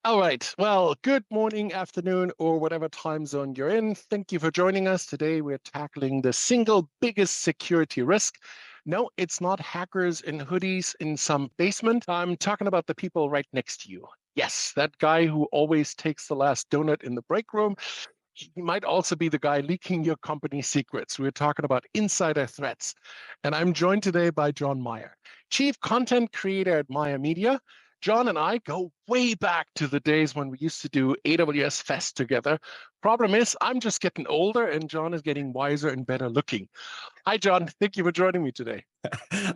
All right. Well, good morning, afternoon, or whatever time zone you're in. Thank you for joining us. Today, we're tackling the single biggest security risk. No, it's not hackers in hoodies in some basement. I'm talking about the people right next to you. Yes, that guy who always takes the last donut in the break room. He might also be the guy leaking your company secrets. We're talking about insider threats. And I'm joined today by John Myer, Chief Content Creator at Myer Media. John and I go way back to the days when we used to do AWS Fest together. Problem is, I'm just getting older and John is getting wiser and better looking. Hi, John. Thank you for joining me today.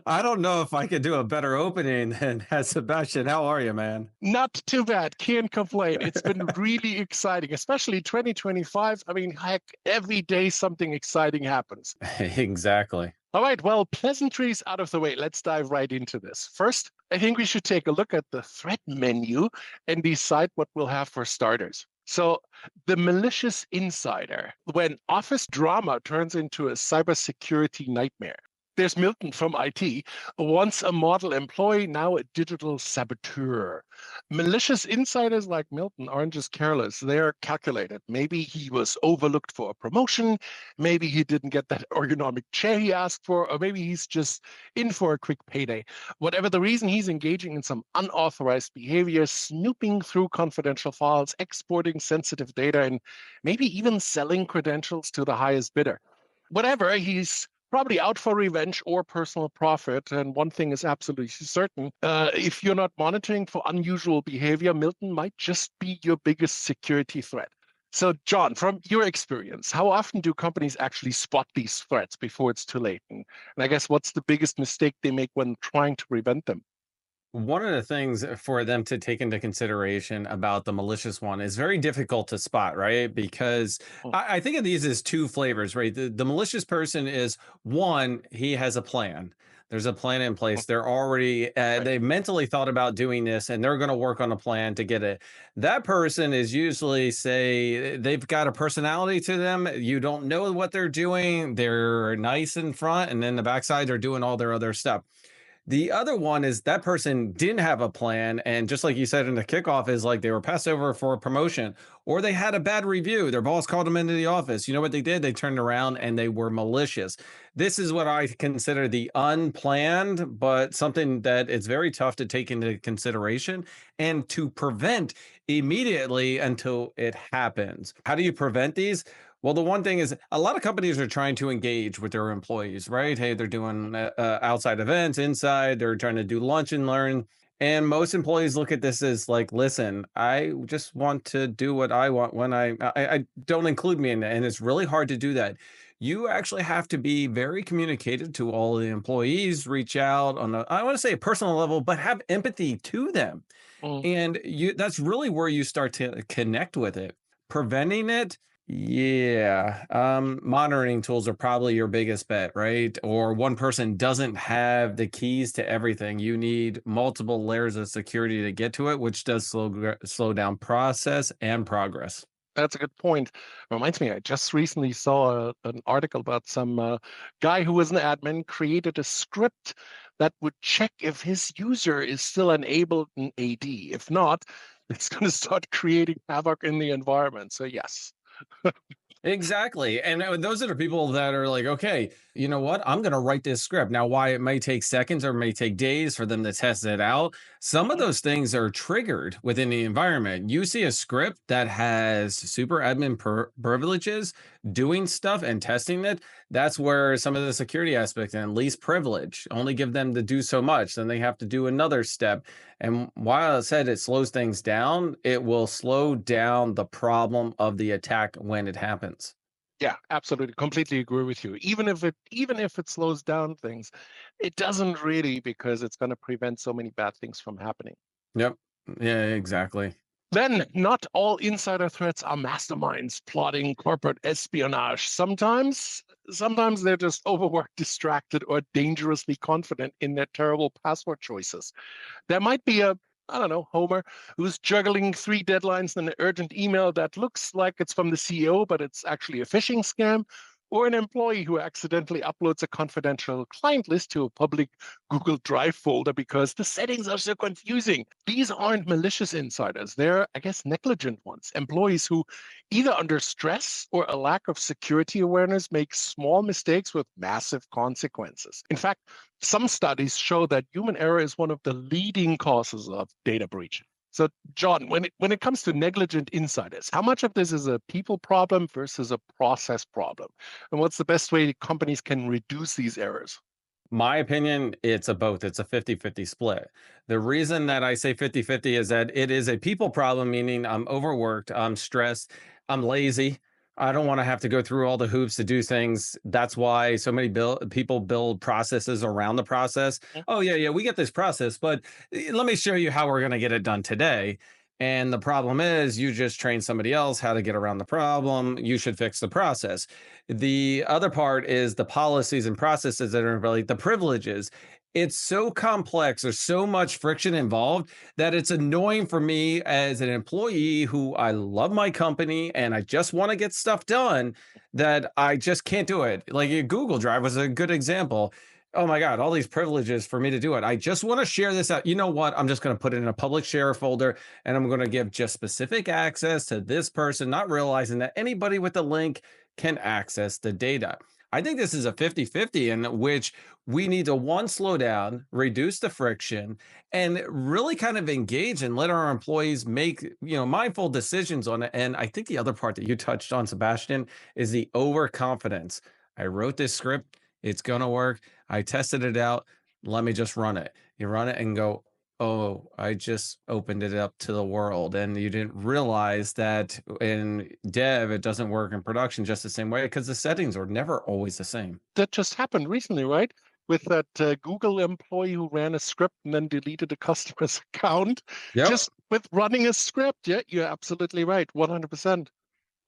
I don't know if I could do a better opening than Sebastian. How are you, man? Not too bad. Can't complain. It's been really exciting, especially 2025. I mean, heck, every day something exciting happens. Exactly. All right, well, pleasantries out of the way. Let's dive right into this. First, I think we should take a look at the threat menu and decide what we'll have for starters. So, the malicious insider, when office drama turns into a cybersecurity nightmare. There's Milton from IT, once a model employee, now a digital saboteur. Malicious insiders like Milton aren't just careless, they're calculated. Maybe he was overlooked for a promotion. Maybe he didn't get that ergonomic chair he asked for, or maybe he's just in for a quick payday. Whatever the reason, he's engaging in some unauthorized behavior, snooping through confidential files, exporting sensitive data, and maybe even selling credentials to the highest bidder. Whatever, he's probably out for revenge or personal profit. And one thing is absolutely certain, if you're not monitoring for unusual behavior, Milton might just be your biggest security threat. So, John, from your experience, how often do companies actually spot these threats before it's too late? And I guess what's the biggest mistake they make when trying to prevent them? One of the things for them to take into consideration about the malicious one is very difficult to spot, right? Because Mm, I think of these as two flavors, right? The malicious person is one, he has a plan. There's a plan in mm, place. They're already, right. they mentally thought about doing this and they're going to work on a plan to get it. That person is usually, say, they've got a personality to them. You don't know what they're doing. They're nice in front, and then the backside are doing all their other stuff. The other one is that person didn't have a plan. And just like you said in the kickoff, is like they were passed over for a promotion or they had a bad review. Their boss called them into the office. You know what they did? They turned around and they were malicious. This is what I consider the unplanned, but something that it's very tough to take into consideration and to prevent immediately until it happens. How do you prevent these? Well, the one thing is a lot of companies are trying to engage with their employees, right? Hey, they're doing outside events, inside, they're trying to do lunch and learn. And most employees look at this as like, listen, I just want to do what I want when I don't include me in that. And it's really hard to do that. You actually have to be very communicative to all the employees, reach out on a, I want to say a personal level, but have empathy to them. Mm. And you that's really where you start to connect with it. Preventing it, yeah, monitoring tools are probably your biggest bet, right? Or one person doesn't have the keys to everything. You need multiple layers of security to get to it, which does slow down process and progress. That's a good point. Reminds me, I just recently saw an article about some guy who was an admin created a script that would check if his user is still enabled in AD. If not, it's going to start creating havoc in the environment. So, yes. Exactly. And those are the people that are like, okay, you know what? I'm going to write this script. Now, why it may take seconds or it may take days for them to test it out. Some of Mhm. those things are triggered within the environment. You see a script that has super admin privileges doing stuff and testing it. That's where some of the security aspects and least privilege only give them to do so much. Then they have to do another step. And while I said it slows things down, it will slow down the problem of the attack when it happens. Yeah, absolutely. Completely agree with you. Even if it slows down things, it doesn't really because it's going to prevent so many bad things from happening. Yep. Yeah, exactly. Then, not all insider threats are masterminds plotting corporate espionage. Sometimes they're just overworked, distracted, or dangerously confident in their terrible password choices. There might be I don't know, Homer, who's juggling three deadlines and an urgent email that looks like it's from the CEO, but it's actually a phishing scam. Or an employee who accidentally uploads a confidential client list to a public Google Drive folder because the settings are so confusing. These aren't malicious insiders. They're, I guess, negligent ones. Employees who, either under stress or a lack of security awareness, make small mistakes with massive consequences. In fact, some studies show that human error is one of the leading causes of data breach. So, John, when it comes to negligent insiders, how much of this is a people problem versus a process problem? And what's the best way companies can reduce these errors? My opinion, it's a both. It's a 50-50 split. The reason that I say 50-50 is that it is a people problem, meaning I'm overworked, I'm stressed, I'm lazy. I don't want to have to go through all the hoops to do things. That's why so many people build processes around the process. Oh, yeah, yeah, we get this process, but let me show you how we're going to get it done today. And the problem is, you just train somebody else how to get around the problem. You should fix the process. The other part is the policies and processes that are like the privileges. It's so complex. There's so much friction involved that it's annoying for me as an employee who I love my company and I just want to get stuff done that I just can't do it. Like Google Drive was a good example. Oh my God, all these privileges for me to do it. I just want to share this out. You know what? I'm just going to put it in a public share folder and I'm going to give just specific access to this person, not realizing that anybody with the link can access the data. I think this is a 50-50 in which we need to one, slow down, reduce the friction, and really kind of engage and let our employees make, mindful decisions on it. And I think the other part that you touched on, Sebastian, is the overconfidence. I wrote this script, it's gonna work. I tested it out. Let me just run it. You run it and go, oh, I just opened it up to the world. And you didn't realize that in dev, it doesn't work in production just the same way because the settings are never always the same. That just happened recently, right? With that Google employee who ran a script and then deleted a customer's account Yep. just with running a script. Yeah, you're absolutely right, 100%.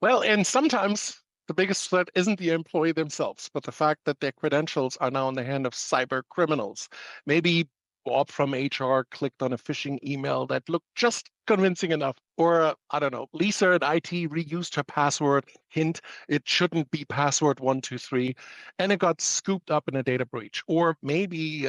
Well, and sometimes the biggest threat isn't the employee themselves, but the fact that their credentials are now in the hand of cyber criminals. Maybe Bob from HR clicked on a phishing email that looked just convincing enough. Or, I don't know, Lisa at IT reused her password. Hint, it shouldn't be password 123. And it got scooped up in a data breach. Or maybe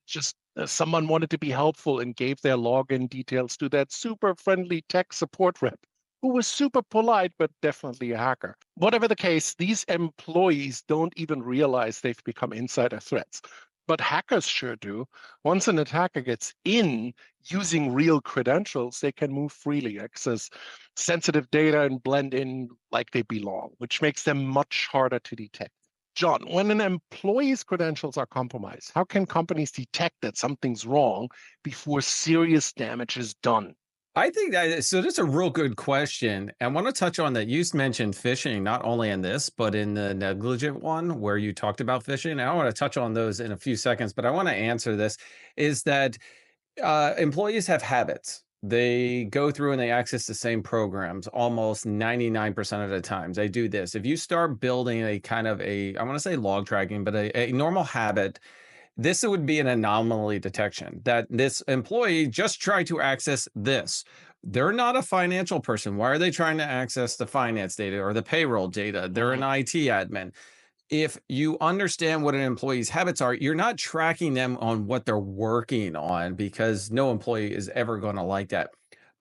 just someone wanted to be helpful and gave their login details to that super friendly tech support rep who was super polite, but definitely a hacker. Whatever the case, these employees don't even realize they've become insider threats. But hackers sure do. Once an attacker gets in using real credentials, they can move freely, access sensitive data, and blend in like they belong, which makes them much harder to detect. John, when an employee's credentials are compromised, how can companies detect that something's wrong before serious damage is done? I think that so that's a real good question. I want to touch on that. You mentioned phishing, not only in this, but in the negligent one where you talked about phishing. And I want to touch on those in a few seconds, but I want to answer this is that employees have habits. They go through and they access the same programs almost 99% of the times. They do this. If you start building a kind of I want to say log tracking, but a normal habit, this would be an anomaly detection that this employee just tried to access this. They're not a financial person. Why are they trying to access the finance data or the payroll data? They're an Mhm. IT admin. If you understand what an employee's habits are, you're not tracking them on what they're working on because no employee is ever going to like that.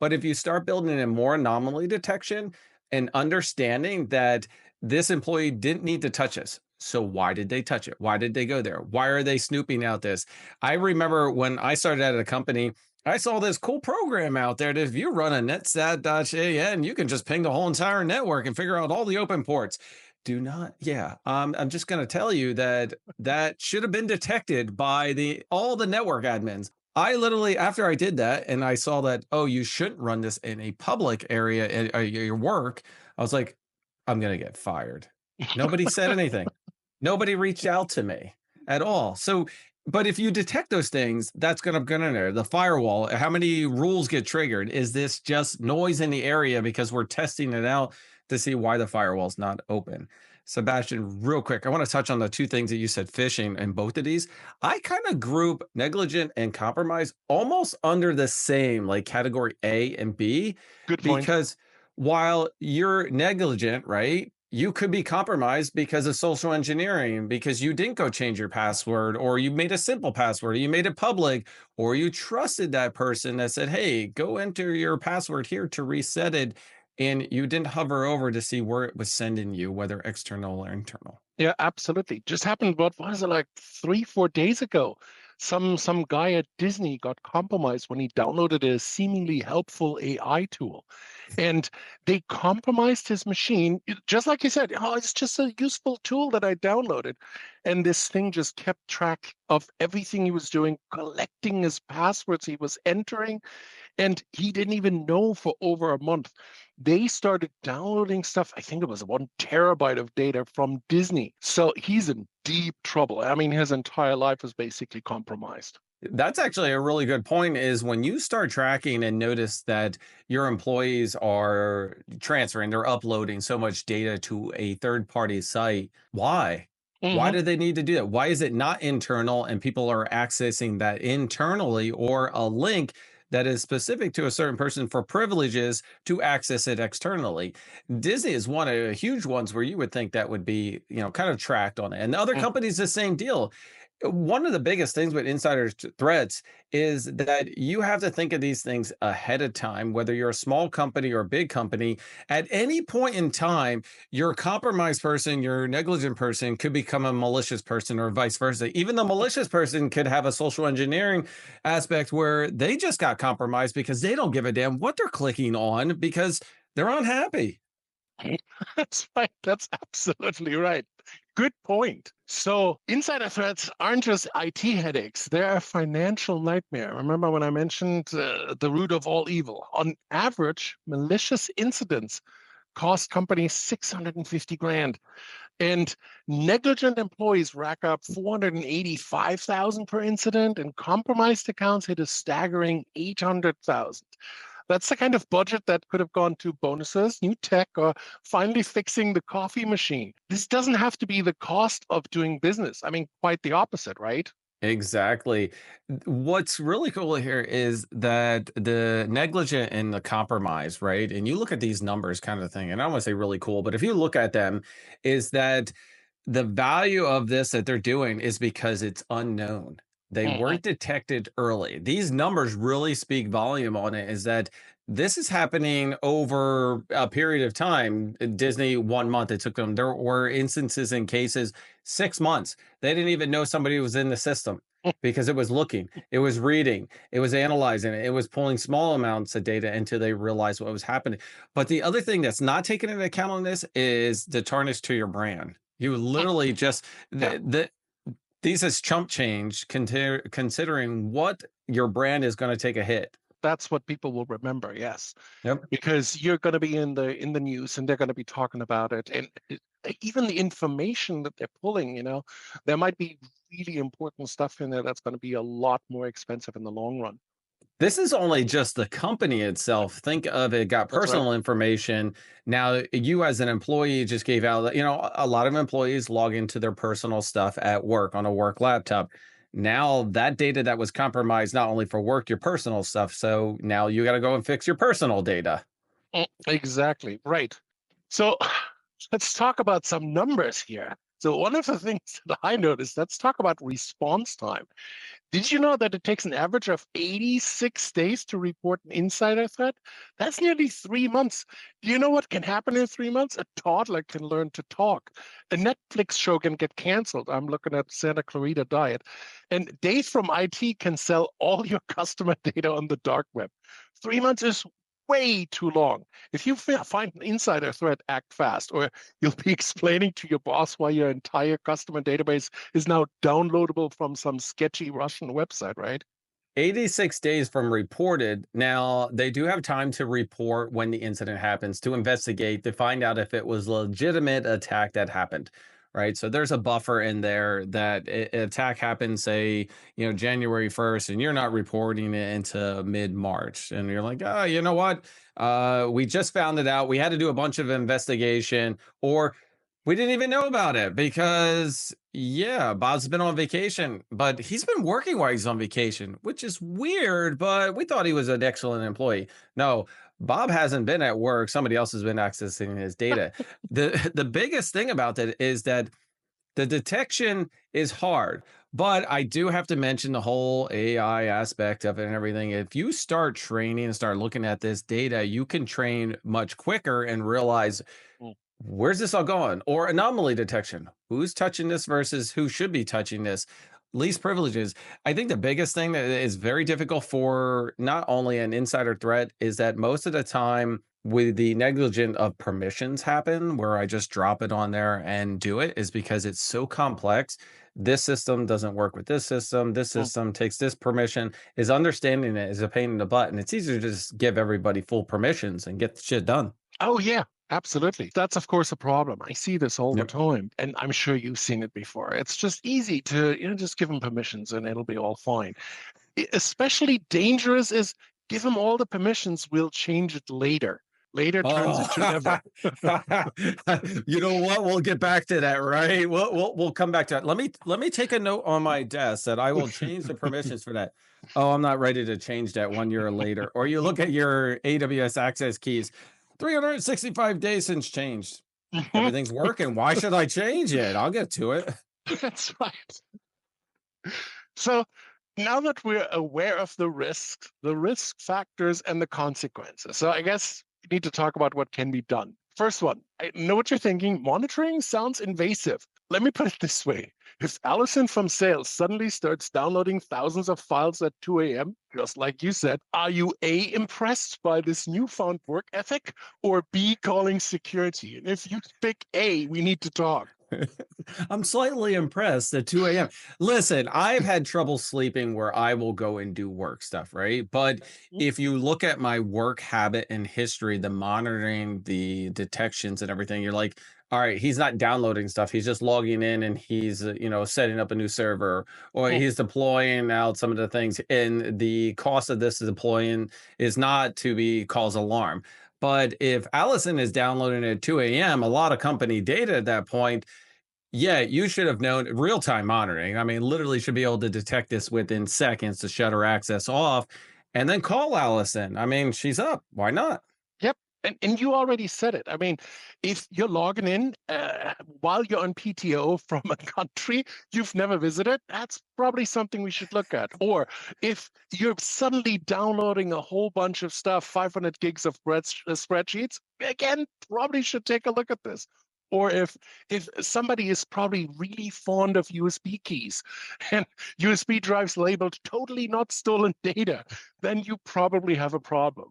But if you start building in more anomaly detection and understanding that this employee didn't need to touch this. So why did they touch it? Why did they go there? Why are they snooping out this? I remember when I started at a company, I saw this cool program out there that if you run a netstat.an, you can just ping the whole entire network and figure out all the open ports. Do not, yeah. I'm just going to tell you that that should have been detected by the all the network admins. I literally, after I did that, and I saw that, oh, you shouldn't run this in a public area at your work. I was like, I'm going to get fired. Nobody said anything. Nobody reached out to me at all. So, but if you detect those things, that's going to go in there. The firewall, how many rules get triggered? Is this just noise in the area because we're testing it out to see why the firewall's not open? Sebastian, real quick, I want to touch on the two things that you said phishing and both of these. I kind of group negligent and compromise almost under the same, like category A and B, Good point. because while you're negligent, right? You could be compromised because of social engineering, because you didn't go change your password, or you made a simple password, or you made it public, or you trusted that person that said, hey, go enter your password here to reset it. And you didn't hover over to see where it was sending you, whether external or internal. Yeah, absolutely. Just happened, what was it, like 3, 4 days ago? Some guy at Disney got compromised when he downloaded a seemingly helpful AI tool. And they compromised his machine, just like you said, oh, it's just a useful tool that I downloaded. And this thing just kept track of everything he was doing, collecting his passwords he was entering, and he didn't even know for over a month. They started downloading stuff. I think it was 1 terabyte of data from Disney. So he's in deep trouble. I mean, his entire life is basically compromised. That's actually a really good point is when you start tracking and notice that your employees are transferring, they're uploading so much data to a third party site. Why? Why Hmm. do they need to do that? Why is it not internal and people are accessing that internally, or a link that is specific to a certain person for privileges to access it externally? Disney is one of the huge ones where you would think that would be, kind of tracked on it. And the other companies, the same deal. One of the biggest things with threats is that you have to think of these things ahead of time, whether you're a small company or a big company. At any point in time, your compromised person, your negligent person could become a malicious person, or vice versa. Even the malicious person could have a social engineering aspect where they just got compromised because they don't give a damn what they're clicking on because they're unhappy. That's right. That's absolutely right. Good point. So, insider threats aren't just IT headaches, they're a financial nightmare. Remember when I mentioned the root of all evil? On average, malicious incidents cost companies 650 grand, and negligent employees rack up 485,000 per incident, and compromised accounts hit a staggering 800,000. That's the kind of budget that could have gone to bonuses, new tech, or finally fixing the coffee machine. This doesn't have to be the cost of doing business. I mean, quite the opposite, right? Exactly. What's really cool here is that the negligent and the compromise, right? And you look at these numbers kind of thing, and I don't want to say really cool, but if you look at them, is that the value of this that they're doing is because it's unknown. They Mhm. weren't detected early. These numbers really speak volume on it, is that this is happening over a period of time. Disney, 1 month, it took them. There were instances and cases, 6 months. They didn't even know somebody was in the system because it was looking, it was reading, it was analyzing it, it was pulling small amounts of data until they realized what was happening. But the other thing that's not taken into account on this is the tarnish to your brand. You literally just Yeah, these is chump change considering what your brand is going to take a hit. that's what people will remember. Yes, Yep. because you're going to be in the news, and they're going to be talking about it, and even the information that they're pulling. There might be really important stuff in there that's going to be a lot more expensive in the long run. This is only just the company itself. Think of it got That's right. personal information. Now, you as an employee just gave out, a lot of employees log into their personal stuff at work on a work laptop. Now, that data that was compromised, not only for work, your personal stuff. So now you got to go and fix your personal data. Exactly. Right. So let's talk about some numbers here. So one of the things that I noticed, let's talk about response time. Did you know that it takes an average of 86 days to report an insider threat? That's nearly 3 months. Do you know what can happen in 3 months? A toddler can learn to talk. A Netflix show can get canceled. I'm looking at Santa Clarita Diet. And Dave from IT can sell all your customer data on the dark web. 3 months is way too long. If you find an insider threat, act fast, or you'll be explaining to your boss why your entire customer database is now downloadable from some sketchy Russian website, right? 86 days from reported. Now, they do have time to report when the incident happens, to investigate, to find out if it was a legitimate attack that happened, right? So there's a buffer in there that attack happened, say, January 1st, and you're not reporting it into mid-March. And you're like, oh, you know what? We just found it out. We had to do a bunch of investigation, or we didn't even know about it because Yeah, Bob's been on vacation, but he's been working while he's on vacation, which is weird, but we thought he was an excellent employee. No, Bob hasn't been at work. Somebody else has been accessing his data. The biggest thing about that is that the detection is hard, but I do have to mention the whole AI aspect of it and everything. If you start training and start looking at this data, you can train much quicker and realize Mm, where's this all going? Or anomaly detection. Who's touching this versus who should be touching this? Least privileges. I think the biggest thing that is very difficult for not only an insider threat is that most of the time with the negligent of permissions happen where I just drop it on there and do it is because it's so complex. This system doesn't work with this system. This mm. system takes this permission. Is understanding it is a pain in the butt. And it's easier to just give everybody full permissions and get the shit done. Oh, yeah, absolutely. That's, of course, a problem. I see this all the Yep. time, and I'm sure you've seen it before. It's just easy to, just give them permissions and it'll be all fine. Especially dangerous is give them all the permissions, we'll change it later. Later turns Oh, into never. you know what? We'll get back to that, right? We'll come back to that. Let me take a note on my desk that I will change the permissions for that. Oh, I'm not ready to change that 1 year later. Or you look at your AWS access keys, 365 days since changed. Everything's working. Why should I change it? I'll get to it. That's right. So now that we're aware of the risks, the risk factors, and the consequences, so I guess we need to talk about what can be done. First one, I know what you're thinking. Monitoring sounds invasive. Let me put it this way. If Allison from sales suddenly starts downloading thousands of files at 2 a.m., just like you said, are you A, impressed by this newfound work ethic, or B, calling security? And if you pick A, we need to talk. I'm slightly impressed at 2 a.m. Listen, I've had trouble sleeping where I will go and do work stuff, right? But if you look at my work habit and history, the monitoring, the detections and everything, you're like, all right, he's not downloading stuff. He's just logging in and he's, setting up a new server or he's deploying out some of the things. And the cost of this deploying is not to be cause alarm. But if Allison is downloading at 2 a.m., a lot of company data at that point, yeah, you should have known real-time monitoring. I mean, literally should be able to detect this within seconds to shut her access off and then call Allison. I mean, she's up. Why not? Yep. And you already said it. I mean, if you're logging in while you're on PTO from a country you've never visited, that's probably something we should look at. Or if you're suddenly downloading a whole bunch of stuff, 500 gigs of spreadsheets, again, probably should take a look at this. Or if somebody is probably really fond of USB keys and USB drives labeled totally not stolen data, then you probably have a problem.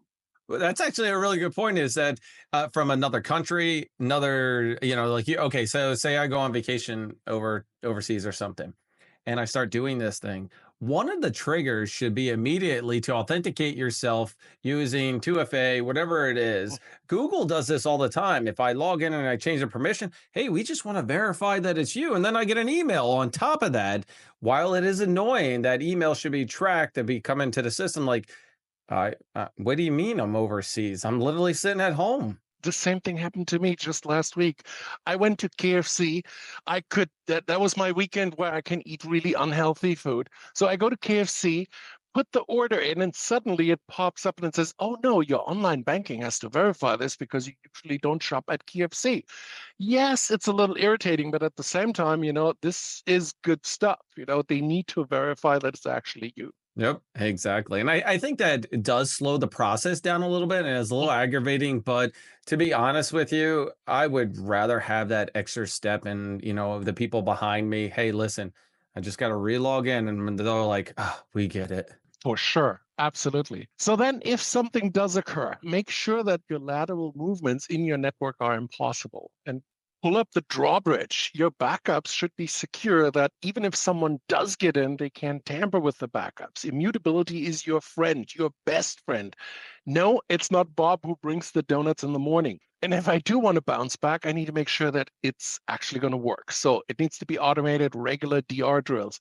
Well, that's actually a really good point is that from another country, another, like you, okay, so say I go on vacation overseas or something and I start doing this thing, one of the triggers should be immediately to authenticate yourself using 2FA, whatever it is. Google does this all the time. If I log in and I change the permission, hey, we just want to verify that it's you. And then I get an email on top of that. While it is annoying, that email should be tracked to be come into the system like, what do you mean I'm overseas? I'm literally sitting at home. The same thing happened to me just last week. I went to KFC. That was my weekend where I can eat really unhealthy food. So I go to KFC, put the order in, and suddenly it pops up and it says, "Oh no, your online banking has to verify this because you usually don't shop at KFC." Yes, it's a little irritating, but at the same time, this is good stuff. They need to verify that it's actually you. Yep, exactly. And I think that it does slow the process down a little bit and it's a little aggravating. But to be honest with you, I would rather have that extra step and, the people behind me, hey, listen, I just got to relog in. And they're like, ah, we get it. For sure. Absolutely. So then, if something does occur, make sure that your lateral movements in your network are impossible and pull up the drawbridge. Your backups should be secure that even if someone does get in, they can't tamper with the backups. Immutability is your friend, your best friend. No, it's not Bob who brings the donuts in the morning. And if I do want to bounce back, I need to make sure that it's actually going to work. So it needs to be automated, regular DR drills.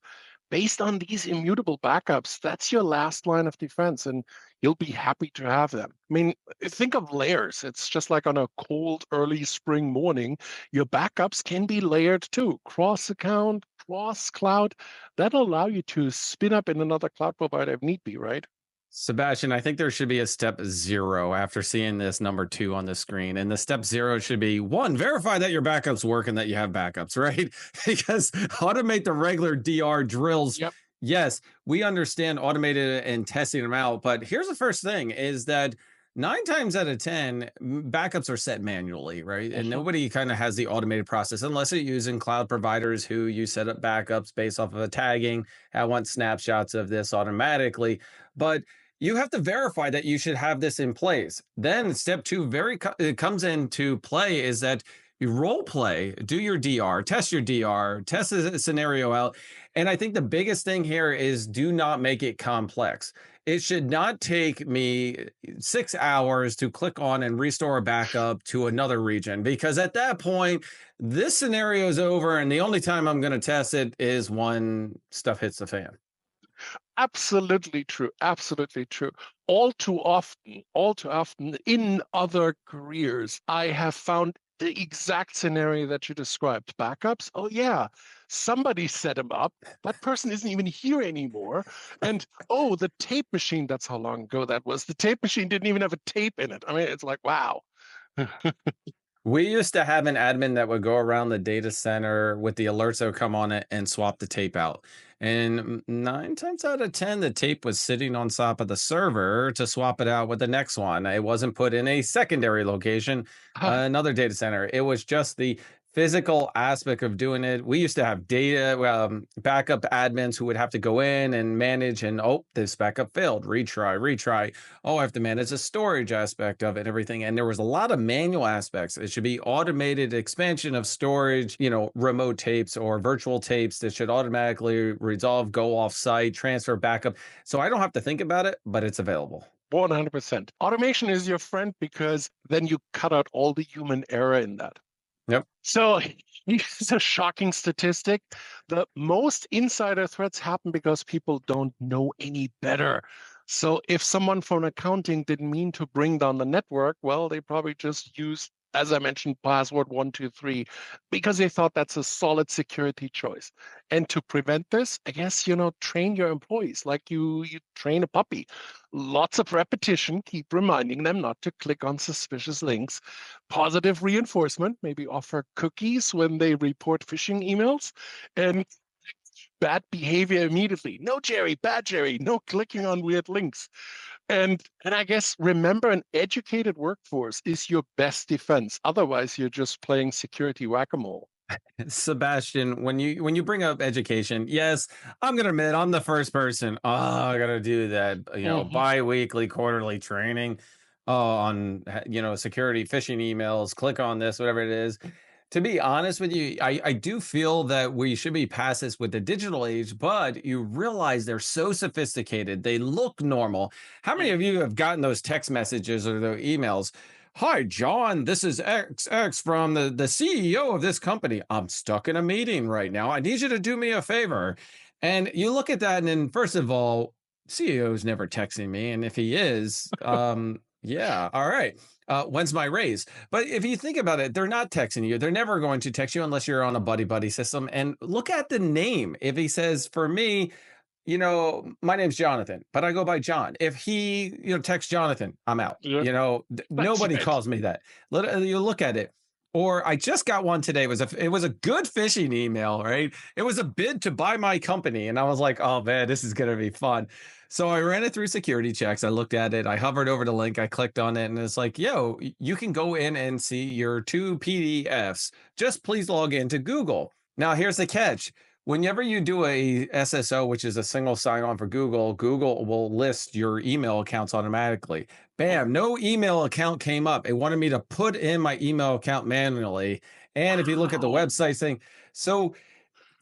based on these immutable backups, that's your last line of defense, and you'll be happy to have them. I mean, think of layers. It's just like on a cold early spring morning, your backups can be layered too, cross account, cross cloud. That'll allow you to spin up in another cloud provider if need be, right? Sebastian, I think there should be a step zero after seeing this number two on the screen. And the step zero should be one, verify that your backups work and that you have backups, right? Because automate the regular DR drills. Yep. Yes, we understand automated and testing them out. But here's the first thing is that 9 times out of 10, backups are set manually, right? And Mhm. nobody kind of has the automated process unless you're using cloud providers who you set up backups based off of a tagging. I want snapshots of this automatically. But you have to verify that you should have this in place. Then step two it comes into play is that you role play, do your DR, test your DR, test the scenario out. And I think the biggest thing here is do not make it complex. It should not take me 6 hours to click on and restore a backup to another region because at that point, this scenario is over. And the only time I'm going to test it is when stuff hits the fan. Absolutely true. Absolutely true. All too often in other careers, I have found the exact scenario that you described. Backups. Oh, yeah. Somebody set them up. That person isn't even here anymore. And oh, the tape machine, that's how long ago that was. The tape machine didn't even have a tape in it. I mean, it's like, wow. We used to have an admin that would go around the data center with the alerts that would come on it and swap the tape out. And 9 times out of 10, the tape was sitting on top of the server to swap it out with the next one. It wasn't put in a secondary location, another data center. It was just the physical aspect of doing it. We used to have data backup admins who would have to go in and manage, and oh, this backup failed. Retry. Oh, I have to manage the storage aspect of it and everything. And there was a lot of manual aspects. It should be automated expansion of storage, remote tapes or virtual tapes that should automatically resolve, go off site, transfer backup. So I don't have to think about it, but it's available. 100%. Automation is your friend because then you cut out all the human error in that. Yep. So here's a shocking statistic. The most insider threats happen because people don't know any better. So if someone from accounting didn't mean to bring down the network, well, they probably just used, as I mentioned, password 123 because they thought that's a solid security choice. And to prevent this, I guess, train your employees like you train a puppy. Lots of repetition, keep reminding them not to click on suspicious links. Positive reinforcement, maybe offer cookies when they report phishing emails, and bad behavior immediately. No, Jerry, bad Jerry, no clicking on weird links. And I guess remember an educated workforce is your best defense. Otherwise, you're just playing security whack-a-mole. Sebastian, when you bring up education, yes, I'm gonna admit I'm the first person. Oh, I gotta do that, Mhm. bi-weekly, quarterly training on security phishing emails, click on this, whatever it is. To be honest with you, I do feel that we should be past this with the digital age, but you realize they're so sophisticated. They look normal. How many of you have gotten those text messages or the emails? Hi, John. This is XX from the CEO of this company. I'm stuck in a meeting right now. I need you to do me a favor. And you look at that, and then, first of all, CEO is never texting me. And if he is, yeah, all right. When's my raise? But if you think about it, they're not texting you. They're never going to text you unless you're on a buddy buddy system. And look at the name. If he says, for me, my name's Jonathan, but I go by John. If he, texts Jonathan, I'm out. Yeah, that's Nobody right. calls me that. You look at it. Or I just got one today. It was a good phishing email, right? It was a bid to buy my company, and I was like, oh man, this is gonna be fun. So I ran it through security checks. I looked at it. I hovered over the link. I clicked on it, and it's like, yo, you can go in and see your two PDFs. Just please log into Google. Now, here's the catch. Whenever you do a SSO, which is a single sign on for Google, Google will list your email accounts automatically. Bam, Mhm. no email account came up. It wanted me to put in my email account manually. And if you look at the Wow. website thing, so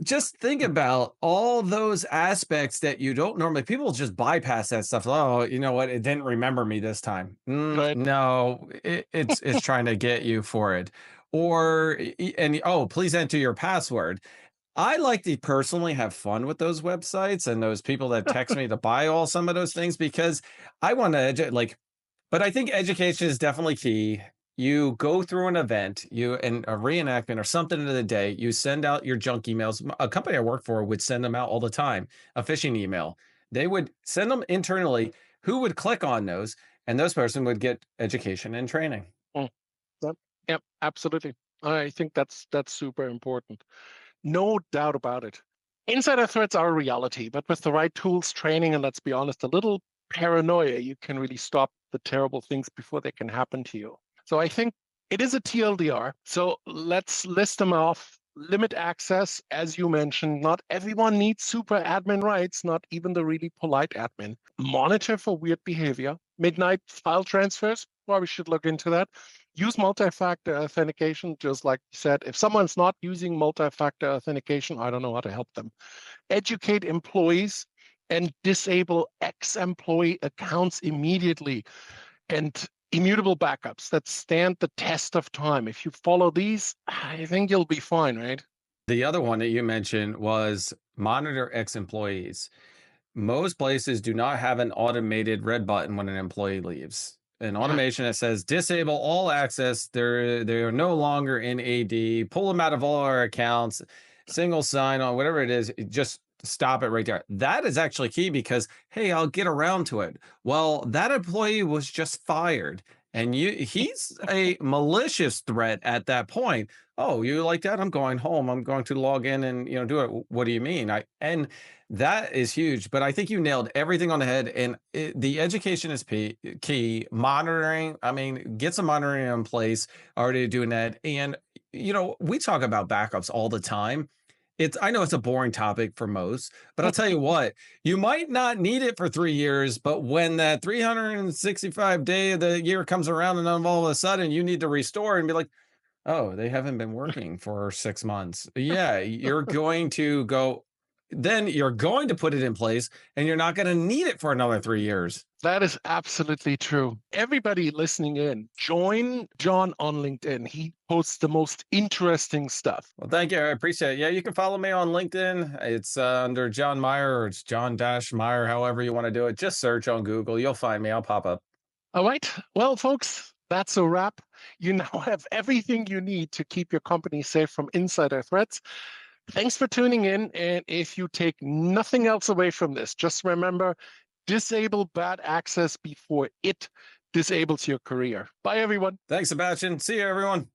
just think about all those aspects that you don't normally, people just bypass that stuff. Oh, you know what? It didn't remember me this time. Right. No, it's trying to get you for it. Or, and oh, please enter your password. I like to personally have fun with those websites and those people that text me to buy all some of those things because I want to but I think education is definitely key. You go through an event, you and a reenactment or something of the day, you send out your junk emails. A company I work for would send them out all the time, a phishing email. They would send them internally. Who would click on those? And those person would get education and training. Mm, Yep, yep, absolutely. I think that's super important. No doubt about it. Insider threats are a reality, but with the right tools, training, and let's be honest, a little paranoia, you can really stop the terrible things before they can happen to you. So I think it is a TLDR. So let's list them off. Limit access, as you mentioned. Not everyone needs super admin rights, not even the really polite admin. Monitor for weird behavior. Midnight file transfers. Well, we should look into that. Use multi-factor authentication, just like you said. If someone's not using multi-factor authentication, I don't know how to help them. Educate employees and disable ex-employee accounts immediately. And immutable backups that stand the test of time. If you follow these, I think you'll be fine, right? The other one that you mentioned was monitor ex employees. Most places do not have an automated red button when an employee leaves. An Yeah. automation that says disable all access. They're no longer in AD. Pull them out of all our accounts. Single sign on whatever it is. Just stop it right there. That is actually key because hey, I'll get around to it. Well, that employee was just fired, and he's a malicious threat at that point. Oh, you like that? I'm going home. I'm going to log in and do it. What do you mean? I and that is huge, but I think you nailed everything on the head. And the education is key. Monitoring, I mean, get some monitoring in place. Already doing that, and we talk about backups all the time. I know it's a boring topic for most, but I'll tell you what, you might not need it for 3 years, but when that 365 day of the year comes around, and then all of a sudden you need to restore and be like, oh, they haven't been working for 6 months. Yeah, you're going to put it in place, and you're not gonna need it for another 3 years. That is absolutely true. Everybody listening in, join John on LinkedIn. He posts the most interesting stuff. Well, thank you, I appreciate it. Yeah, you can follow me on LinkedIn. It's, under John Myer, or it's John Dash Myer, however you wanna do it. Just search on Google, you'll find me, I'll pop up. All right. Well, folks, that's a wrap. You now have everything you need to keep your company safe from insider threats. Thanks for tuning in. And if you take nothing else away from this, just remember disable bad access before it disables your career. Bye, everyone. Thanks, Sebastian. See you, everyone.